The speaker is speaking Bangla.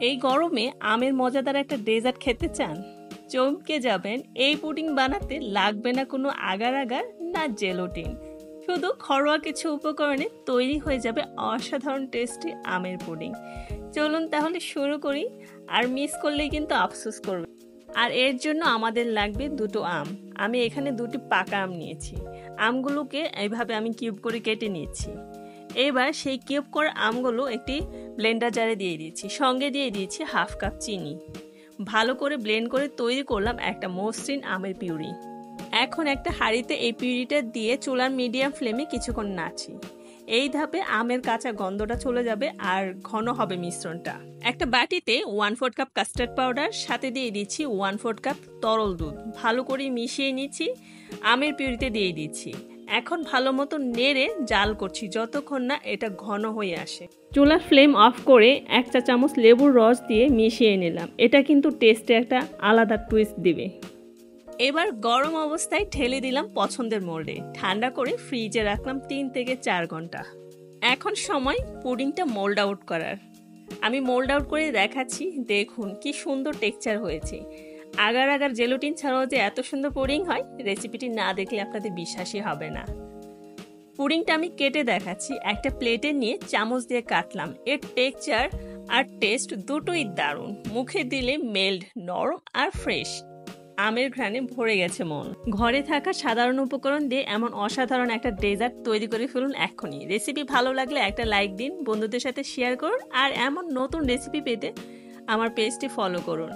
এই গরমে আমের মজাদার একটা ডেজার্ট খেতে চান? চমকে যাবেন। এই পুডিং বানাতে লাগবে না কোনো আগার আগার, না জেলোটিন। শুধু ঘরোয়া কিছু উপকরণে তৈরি হয়ে যাবে অসাধারণ টেস্টি আমের পুডিং। চলুন তাহলে শুরু করি, আর মিস করলেই কিন্তু আফসোস করবে। আর এর জন্য আমাদের লাগবে দুটো আম। আমি এখানে দুটি পাকা আম নিয়েছি। আমগুলোকে এইভাবে আমি কিউব করে কেটে নিয়েছি। এবার সেই কিউব করা আমগুলো একটি ব্লেন্ডার জারে দিয়ে দিয়েছি, সঙ্গে দিয়ে দিয়েছি হাফ কাপ চিনি। ভালো করে ব্লেন্ড করে তৈরি করলাম একটা মসৃণ আমের পিউরি। এখন একটা হাঁড়িতে এই পিউরিটা দিয়ে চুলার মিডিয়াম ফ্লেমে কিছুক্ষণ নাড়ছি। এই ধাপে আমের কাঁচা গন্ধটা চলে যাবে আর ঘন হবে মিশ্রণটা। একটা বাটিতে 1/4 কাপ কাস্টার্ড পাউডার, সাথে দিয়ে দিচ্ছি 1/4 কাপ তরল দুধ। ভালো করে মিশিয়ে নিচ্ছি, আমের পিউরিতে দিয়ে দিচ্ছি। এখন ভালো মতো নেড়ে জাল করছি যতক্ষণ না এটা ঘন হয়ে আসে। চুলার ফ্লেম অফ করে 1 চা চামচ লেবুর রস দিয়ে মিশিয়ে নিলাম। এটা কিন্তু টেস্টে একটা আলাদা টুইস্ট দিবে। এবার গরম অবস্থায় ঠেলে দিলাম পছন্দের মোল্ডে। ঠান্ডা করে ফ্রিজে রাখলাম 3 থেকে 4 ঘন্টা। এখন সময় পুডিংটা মোল্ড আউট করার। আমি মোল্ড আউট করে দেখাচ্ছি, দেখুন কি সুন্দর টেক্সচার হয়েছে। আগার আগার জেলোটিন ছাড়াও যে এত সুন্দর পুডিং হয়, রেসিপিটি না দেখলে আপনাদের বিশ্বাসই হবে না। পুডিংটা আমি কেটে দেখাচ্ছি। একটা প্লেটে নিয়ে চামচ দিয়ে কাটলাম। এর টেক্সচার আর টেস্ট দুটোই দারুণ। মুখে দিলে মেল্ট, নরম আর ফ্রেশ। আমের ঘ্রাণে ভরে গেছে মন। ঘরে থাকা সাধারণ উপকরণ দিয়ে এমন অসাধারণ একটা ডেজার্ট তৈরি করে ফেলুন এখনই। রেসিপি ভালো লাগলে একটা লাইক দিন, বন্ধুদের সাথে শেয়ার করুন, আর এমন নতুন রেসিপি পেতে আমার পেজটি ফলো করুন।